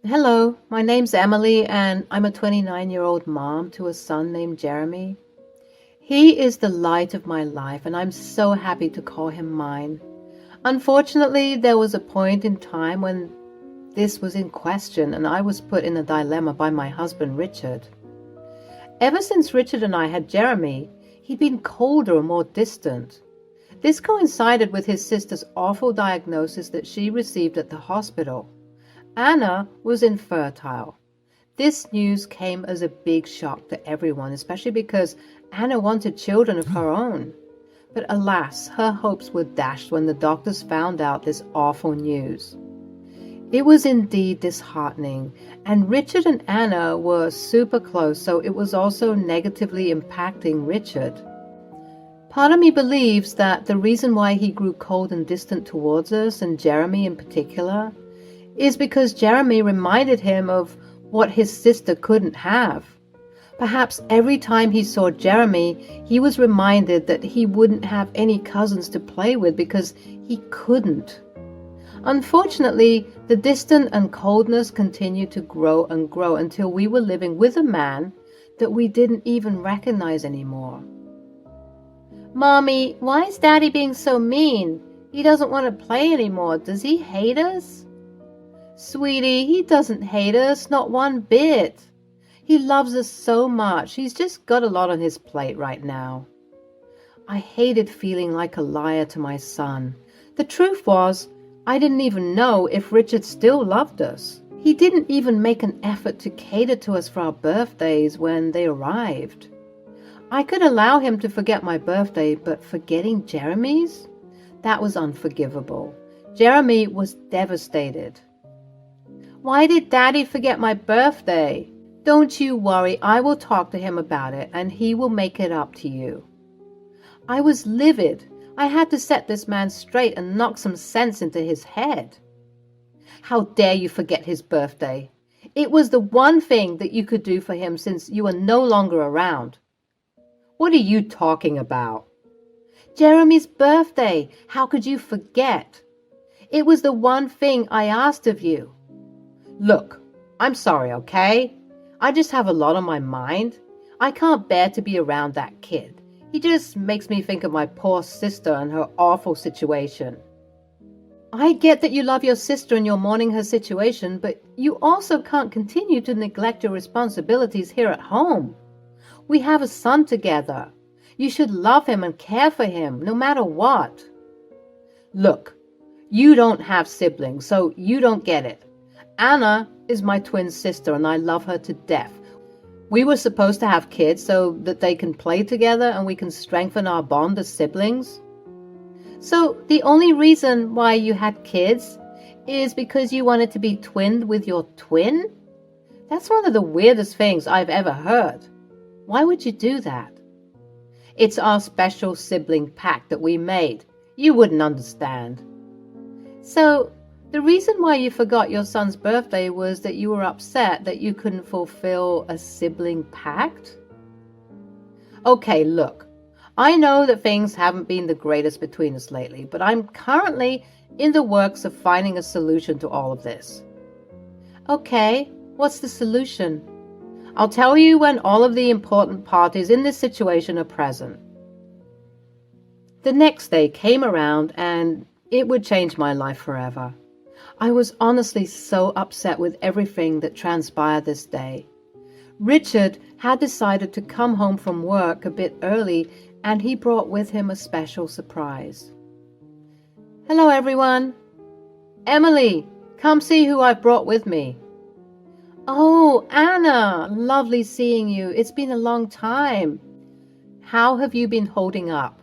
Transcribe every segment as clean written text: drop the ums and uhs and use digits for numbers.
Hello, my name's Emily, and I'm a 29-year-old mom to a son named Jeremy. He is the light of my life, and I'm so happy to call him mine. Unfortunately, there was a point in time when this was in question, and I was put in a dilemma by my husband, Richard. Ever since Richard and I had Jeremy, he'd been colder and more distant. This coincided with his sister's awful diagnosis that she received at the hospital. Anna was infertile. This news came as a big shock to everyone, especially because Anna wanted children of her own. But alas, her hopes were dashed when the doctors found out this awful news. It was indeed disheartening, and Richard and Anna were super close, so it was also negatively impacting Richard. Part of me believes that the reason why he grew cold and distant towards us, and Jeremy in particular, is because Jeremy reminded him of what his sister couldn't have. Perhaps every time he saw Jeremy, he was reminded that he wouldn't have any cousins to play with because he couldn't. Unfortunately, the distance and coldness continued to grow and grow until we were living with a man that we didn't even recognize anymore. "Mommy, why is Daddy being so mean? He doesn't want to play anymore. Does he hate us?" "Sweetie, he doesn't hate us, not one bit. He loves us so much. He's just got a lot on his plate right now." I hated feeling like a liar to my son. The truth was, I didn't even know if Richard still loved us. He didn't even make an effort to cater to us for our birthdays when they arrived. I could allow him to forget my birthday, but forgetting Jeremy's? That was unforgivable. Jeremy was devastated. "Why did Daddy forget my birthday?" "Don't you worry, I will talk to him about it, and he will make it up to you." I was livid. I had to set this man straight and knock some sense into his head. "How dare you forget his birthday? It was the one thing that you could do for him since you are no longer around." "What are you talking about?" "Jeremy's birthday. How could you forget? It was the one thing I asked of you." "Look, I'm sorry, okay? I just have a lot on my mind. I can't bear to be around that kid. He just makes me think of my poor sister and her awful situation." "I get that you love your sister and you're mourning her situation, but you also can't continue to neglect your responsibilities here at home. We have a son together. You should love him and care for him, no matter what." "Look, you don't have siblings, so you don't get it. Anna is my twin sister and I love her to death. We were supposed to have kids so that they can play together and we can strengthen our bond as siblings." "So the only reason why you had kids is because you wanted to be twinned with your twin? That's one of the weirdest things I've ever heard. Why would you do that?" "It's our special sibling pact that we made. You wouldn't understand." "So the reason why you forgot your son's birthday was that you were upset that you couldn't fulfill a sibling pact?" "Okay, look, I know that things haven't been the greatest between us lately, but I'm currently in the works of finding a solution to all of this." "Okay, what's the solution?" "I'll tell you when all of the important parties in this situation are present." The next day came around and it would change my life forever. I was honestly so upset with everything that transpired this day. Richard had decided to come home from work a bit early, and he brought with him a special surprise. "Hello, everyone. Emily, come see who I've brought with me." "Oh, Anna, lovely seeing you. It's been a long time. How have you been holding up?"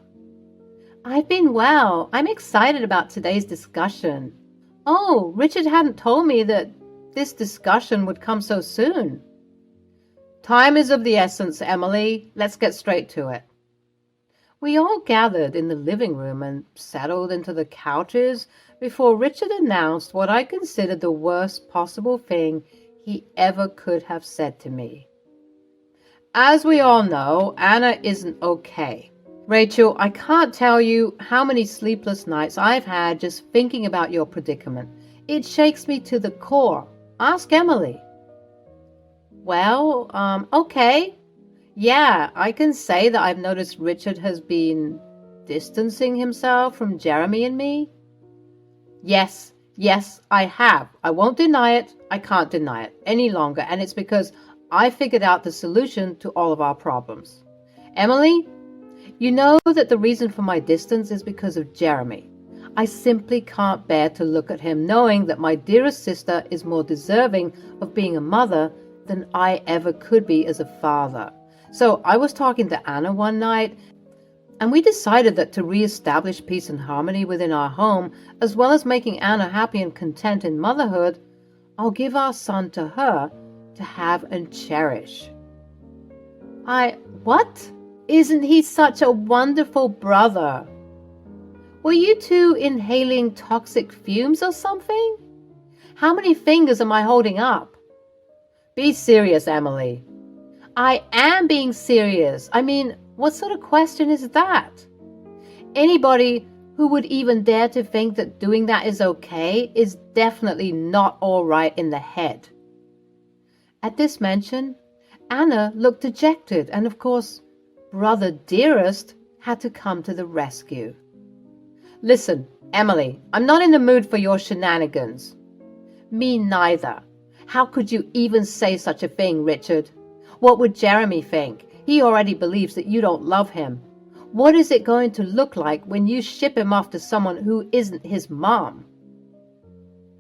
"I've been well. I'm excited about today's discussion." "Oh, Richard hadn't told me that this discussion would come so soon." "Time is of the essence, Emily. Let's get straight to it." We all gathered in the living room and settled into the couches before Richard announced what I considered the worst possible thing he ever could have said to me. "As we all know, Anna isn't okay. Rachel, I can't tell you how many sleepless nights I've had just thinking about your predicament. It shakes me to the core. Ask Emily. Well, okay. Yeah, I can say that I've noticed Richard has been distancing himself from Jeremy and me. Yes, I have. I won't deny it. I can't deny it any longer. And it's because I figured out the solution to all of our problems. Emily, you know that the reason for my distance is because of Jeremy. I simply can't bear to look at him knowing that my dearest sister is more deserving of being a mother than I ever could be as a father. So I was talking to Anna one night, and we decided that to re-establish peace and harmony within our home, as well as making Anna happy and content in motherhood, I'll give our son to her to have and cherish. What? Isn't he such a wonderful brother? Were you two inhaling toxic fumes or something? How many fingers am I holding up? Be serious, Emily. I am being serious. I mean, what sort of question is that? Anybody who would even dare to think that doing that is okay is definitely not all right in the head. At this mention, Anna looked dejected, and of course, Brother Dearest had to come to the rescue. Listen, Emily, I'm not in the mood for your shenanigans. Me neither. How could you even say such a thing, Richard? What would Jeremy think? He already believes that you don't love him. What is it going to look like when you ship him off to someone who isn't his mom?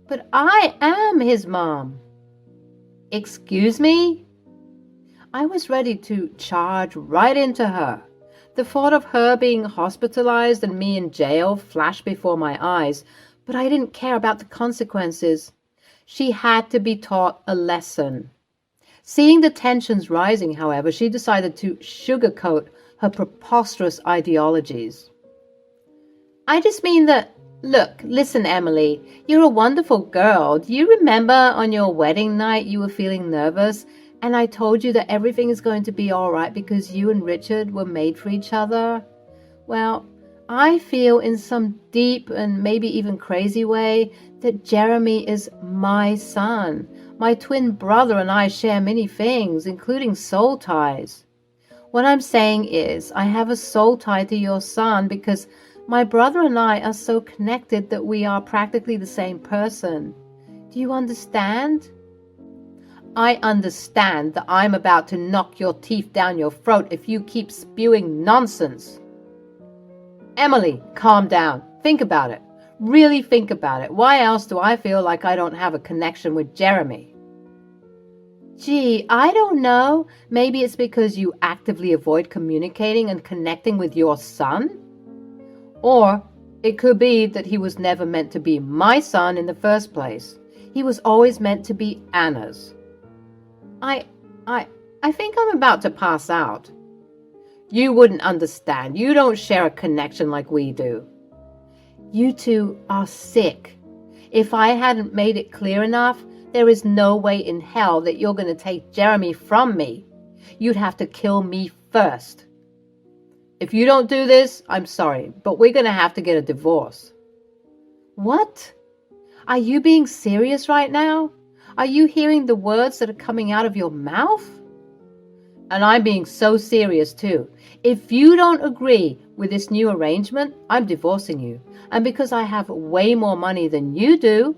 But I am his mom. Excuse me? I was ready to charge right into her. The thought of her being hospitalized and me in jail flashed before my eyes, but I didn't care about the consequences. She had to be taught a lesson. Seeing the tensions rising, however, she decided to sugarcoat her preposterous ideologies. I just mean that, look, listen, Emily, you're a wonderful girl. Do you remember on your wedding night you were feeling nervous and I told you that everything is going to be all right because you and Richard were made for each other? Well, I feel in some deep and maybe even crazy way that Jeremy is my son. My twin brother and I share many things, including soul ties. What I'm saying is, I have a soul tie to your son because my brother and I are so connected that we are practically the same person. Do you understand? I understand that I'm about to knock your teeth down your throat if you keep spewing nonsense. Emily, calm down. Think about it. Really think about it. Why else do I feel like I don't have a connection with Jeremy? Gee, I don't know. Maybe it's because you actively avoid communicating and connecting with your son? Or it could be that he was never meant to be my son in the first place. He was always meant to be Anna's. I think I'm about to pass out. You wouldn't understand. You don't share a connection like we do. You two are sick. If I hadn't made it clear enough, there is no way in hell that you're going to take Jeremy from me. You'd have to kill me first. If you don't do this, I'm sorry, but we're going to have to get a divorce. What? Are you being serious right now? Are you hearing the words that are coming out of your mouth? And I'm being so serious too. If you don't agree with this new arrangement, I'm divorcing you. And because I have way more money than you do,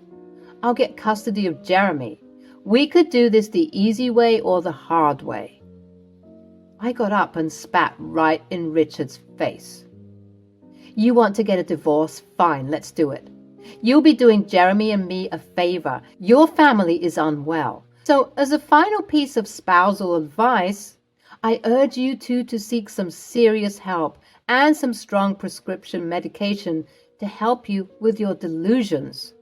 I'll get custody of Jeremy. We could do this the easy way or the hard way. I got up and spat right in Richard's face. You want to get a divorce? Fine, let's do it. You'll be doing Jeremy and me a favor. Your family is unwell. So as a final piece of spousal advice, I urge you two to seek some serious help and some strong prescription medication to help you with your delusions.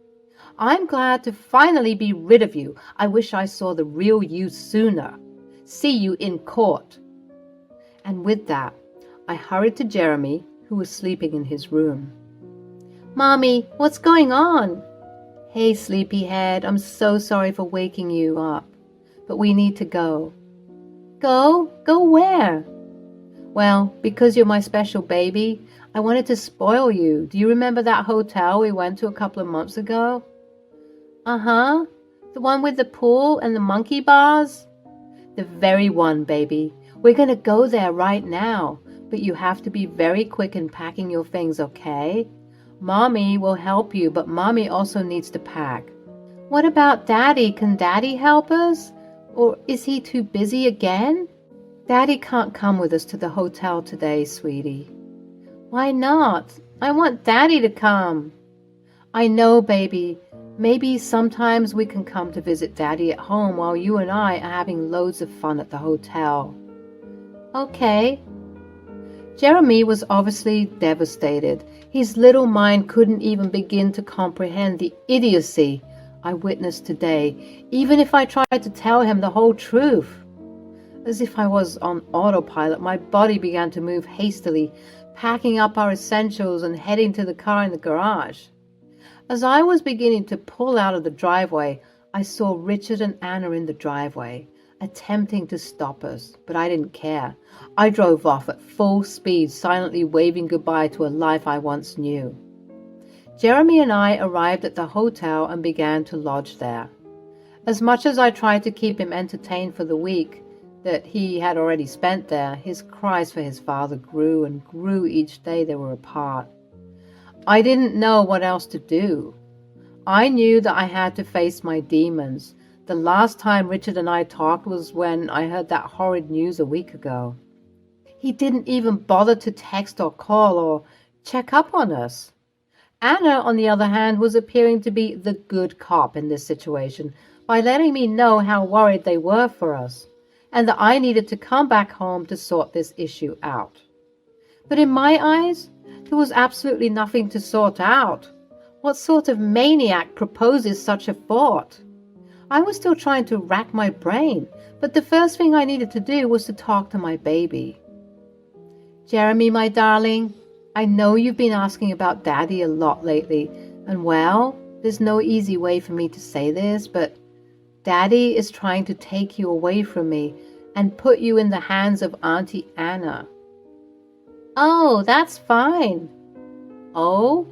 I'm glad to finally be rid of you. I wish I saw the real you sooner. See you in court. And with that, I hurried to Jeremy, who was sleeping in his room. Mommy, what's going on? Hey, sleepyhead, I'm so sorry for waking you up, but we need to go. Go? Go where? Well, because you're my special baby, I wanted to spoil you. Do you remember that hotel we went to a couple of months ago? Uh-huh. The one with the pool and the monkey bars? The very one, baby. We're going to go there right now, but you have to be very quick in packing your things, okay? Mommy will help you, but Mommy also needs to pack. What about Daddy? Can Daddy help us? Or is he too busy again? Daddy can't come with us to the hotel today, sweetie. Why not? I want Daddy to come. I know, baby. Maybe sometimes we can come to visit Daddy at home while you and I are having loads of fun at the hotel. Okay. Jeremy was obviously devastated. His little mind couldn't even begin to comprehend the idiocy I witnessed today, even if I tried to tell him the whole truth. As if I was on autopilot, my body began to move hastily, packing up our essentials and heading to the car in the garage. As I was beginning to pull out of the driveway, I saw Richard and Anna in the driveway, attempting to stop us, but I didn't care. I drove off at full speed, silently waving goodbye to a life I once knew. Jeremy and I arrived at the hotel and began to lodge there. As much as I tried to keep him entertained for the week that he had already spent there, his cries for his father grew and grew each day they were apart. I didn't know what else to do. I knew that I had to face my demons. The last time Richard and I talked was when I heard that horrid news a week ago. He didn't even bother to text or call or check up on us. Anna, on the other hand, was appearing to be the good cop in this situation by letting me know how worried they were for us, and that I needed to come back home to sort this issue out. But in my eyes, there was absolutely nothing to sort out. What sort of maniac proposes such a thought? I was still trying to rack my brain, but the first thing I needed to do was to talk to my baby. Jeremy, my darling, I know you've been asking about Daddy a lot lately, and well, there's no easy way for me to say this, but Daddy is trying to take you away from me and put you in the hands of Auntie Anna. Oh, that's fine. Oh?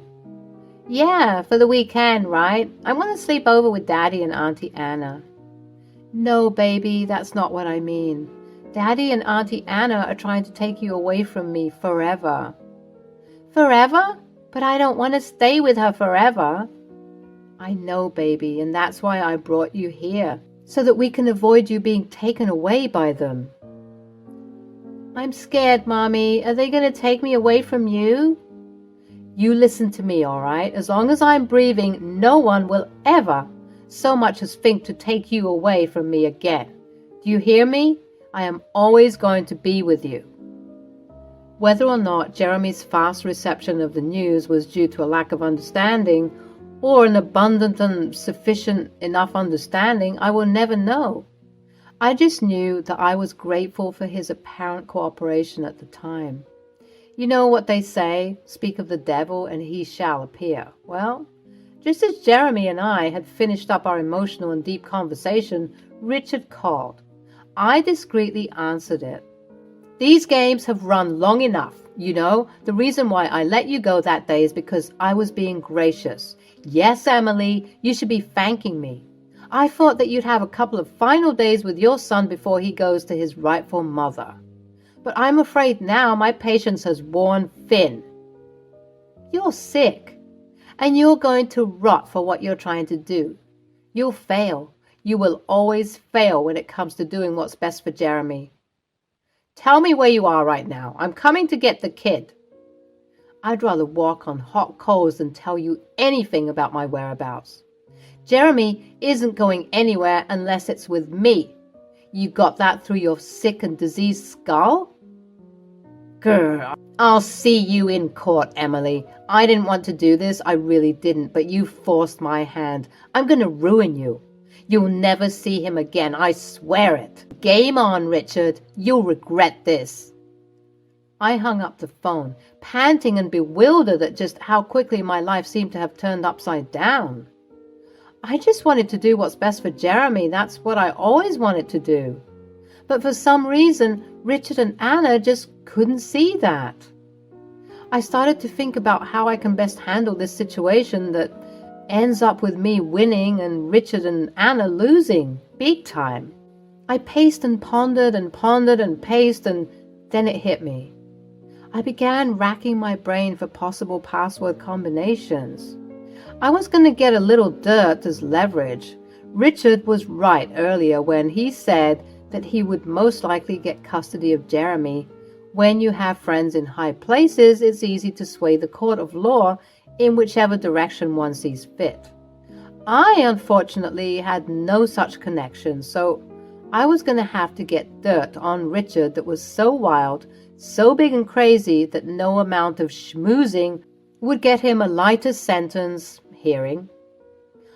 Yeah, for the weekend, right? I want to sleep over with Daddy and Auntie Anna. No, baby, that's not what I mean. Daddy and Auntie Anna are trying to take you away from me forever. Forever? But I don't want to stay with her forever. I know, baby, and that's why I brought you here, so that we can avoid you being taken away by them. I'm scared, Mommy. Are they going to take me away from you? You listen to me, all right? As long as I'm breathing, no one will ever so much as think to take you away from me again. Do you hear me? I am always going to be with you. Whether or not Jeremy's fast reception of the news was due to a lack of understanding or an abundant and sufficient enough understanding, I will never know. I just knew that I was grateful for his apparent cooperation at the time. You know what they say, speak of the devil and he shall appear. Well, just as Jeremy and I had finished up our emotional and deep conversation, Richard called. I discreetly answered it. These games have run long enough. You know, the reason why I let you go that day is because I was being gracious. Yes, Emily, you should be thanking me. I thought that you'd have a couple of final days with your son before he goes to his rightful mother. But I'm afraid now my patience has worn thin. You're sick, and you're going to rot for what you're trying to do. You'll fail. You will always fail when it comes to doing what's best for Jeremy. Tell me where you are right now. I'm coming to get the kid. I'd rather walk on hot coals than tell you anything about my whereabouts. Jeremy isn't going anywhere unless it's with me. You got that through your sick and diseased skull? Grr, I'll see you in court, Emily. I didn't want to do this, I really didn't, but you forced my hand. I'm going to ruin you. You'll never see him again, I swear it. Game on, Richard. You'll regret this. I hung up the phone, panting and bewildered at just how quickly my life seemed to have turned upside down. I just wanted to do what's best for Jeremy. That's what I always wanted to do. But for some reason, Richard and Anna just couldn't see that. I started to think about how I can best handle this situation that ends up with me winning and Richard and Anna losing, big time. I paced and pondered and paced, and then it hit me. I began racking my brain for possible password combinations. I was going to get a little dirt as leverage. Richard was right earlier when he said that he would most likely get custody of Jeremy. When you have friends in high places, it's easy to sway the court of law in whichever direction one sees fit. I, unfortunately, had no such connection, so I was going to have to get dirt on Richard that was so wild, so big and crazy that no amount of schmoozing would get him a lighter sentence hearing.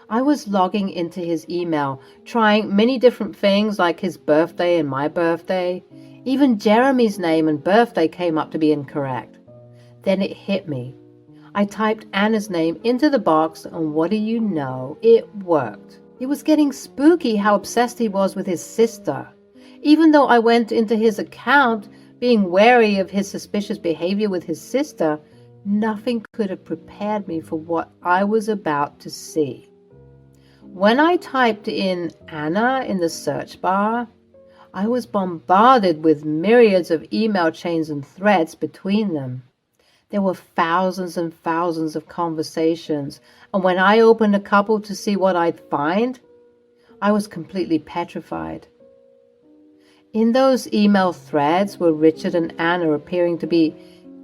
I was logging into his email, trying many different things like his birthday and my birthday. Even Jeremy's name and birthday came up to be incorrect. Then it hit me. I typed Anna's name into the box, and what do you know? It worked. It was getting spooky how obsessed he was with his sister. Even though I went into his account being wary of his suspicious behavior with his sister, nothing could have prepared me for what I was about to see. When I typed in Anna in the search bar, I was bombarded with myriads of email chains and threads between them. There were thousands and thousands of conversations, and when I opened a couple to see what I'd find, I was completely petrified. In those email threads were Richard and Anna appearing to be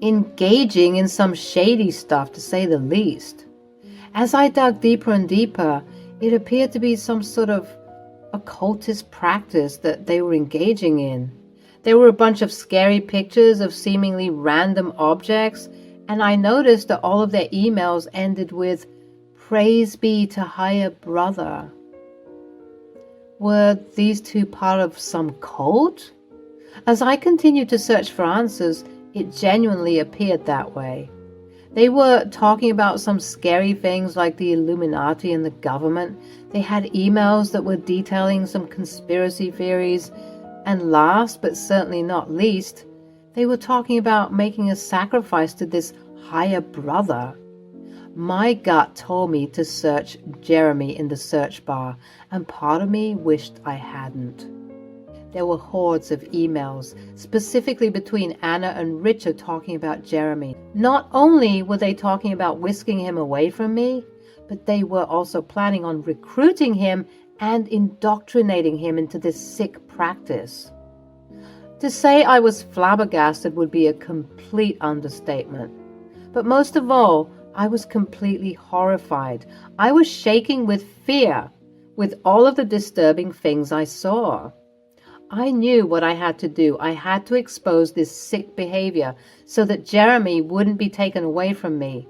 engaging in some shady stuff, to say the least. As I dug deeper and deeper, it appeared to be some sort of occultist practice that they were engaging in. There were a bunch of scary pictures of seemingly random objects, and I noticed that all of their emails ended with, "Praise be to higher brother." Were these two part of some cult? As I continued to search for answers, it genuinely appeared that way. They were talking about some scary things like the Illuminati and the government. They had emails that were detailing some conspiracy theories. And last, but certainly not least, they were talking about making a sacrifice to this higher brother. My gut told me to search Jeremy in the search bar, and part of me wished I hadn't. There were hordes of emails, specifically between Anna and Richard, talking about Jeremy. Not only were they talking about whisking him away from me, but they were also planning on recruiting him and indoctrinating him into this sick practice. To say I was flabbergasted would be a complete understatement. But most of all, I was completely horrified. I was shaking with fear with all of the disturbing things I saw. I knew what I had to do. I had to expose this sick behavior so that Jeremy wouldn't be taken away from me.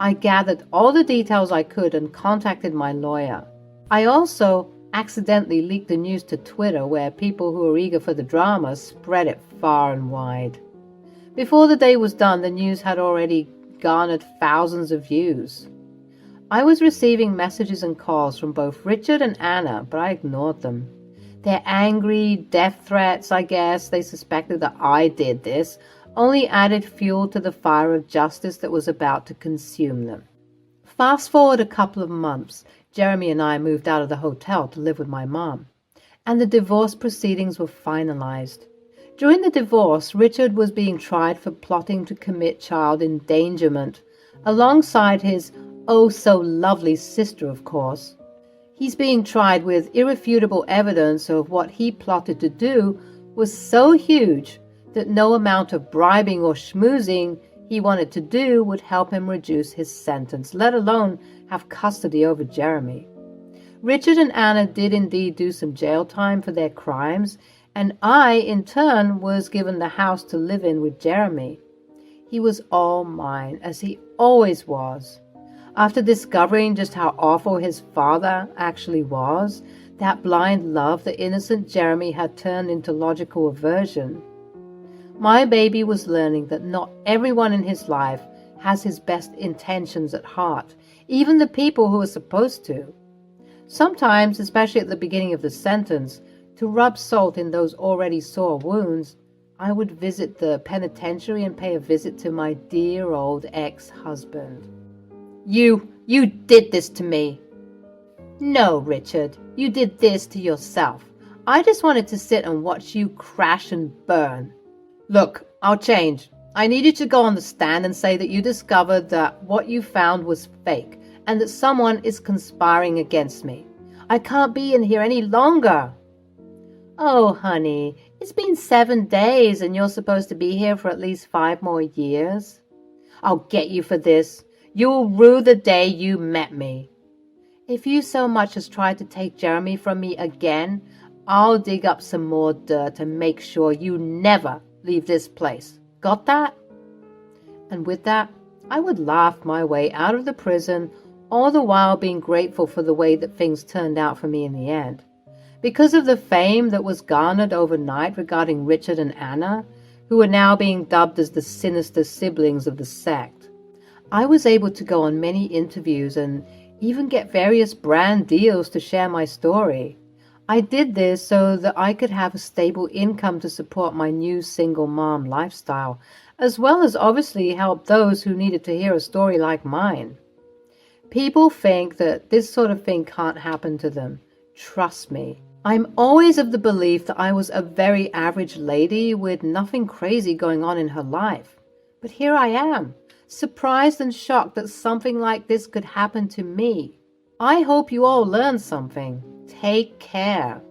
I gathered all the details I could and contacted my lawyer. I also accidentally leaked the news to Twitter, where people who were eager for the drama spread it far and wide. Before the day was done, the news had already garnered thousands of views. I was receiving messages and calls from both Richard and Anna, but I ignored them. Their angry death threats, I guess they suspected that I did this, only added fuel to the fire of justice that was about to consume them. Fast forward a couple of months, Jeremy and I moved out of the hotel to live with my mom, and the divorce proceedings were finalized. During the divorce, Richard was being tried for plotting to commit child endangerment, alongside his oh-so-lovely sister, of course. He's being tried with irrefutable evidence of what he plotted to do was so huge that no amount of bribing or schmoozing he wanted to do would help him reduce his sentence, let alone have custody over Jeremy. Richard and Anna did indeed do some jail time for their crimes, and I, in turn, was given the house to live in with Jeremy. He was all mine, as he always was. After discovering just how awful his father actually was, that blind love that innocent Jeremy had turned into logical aversion. My baby was learning that not everyone in his life has his best intentions at heart, even the people who are supposed to. Sometimes, especially at the beginning of the sentence, to rub salt in those already sore wounds, I would visit the penitentiary and pay a visit to my dear old ex-husband. "You You did this to me. No, Richard, you did this to yourself. I just wanted to sit and watch you crash and burn. Look, I'll change. I need you to go on the stand and say that you discovered that what you found was fake and that someone is conspiring against me. I can't be in here any longer. Oh, honey, it's been 7 days and you're supposed to be here for at least 5 more years. I'll get you for this. You'll rue the day you met me. If you so much as try to take Jeremy from me again, I'll dig up some more dirt and make sure you never leave this place. Got that? And with that, I would laugh my way out of the prison, all the while being grateful for the way that things turned out for me in the end. Because of the fame that was garnered overnight regarding Richard and Anna, who were now being dubbed as the Sinister siblings of the sect, I was able to go on many interviews and even get various brand deals to share my story. I did this so that I could have a stable income to support my new single mom lifestyle, as well as obviously help those who needed to hear a story like mine. People think that this sort of thing can't happen to them. Trust me. I'm always of the belief that I was a very average lady with nothing crazy going on in her life. But here I am, surprised and shocked that something like this could happen to me. I hope you all learned something. Take care.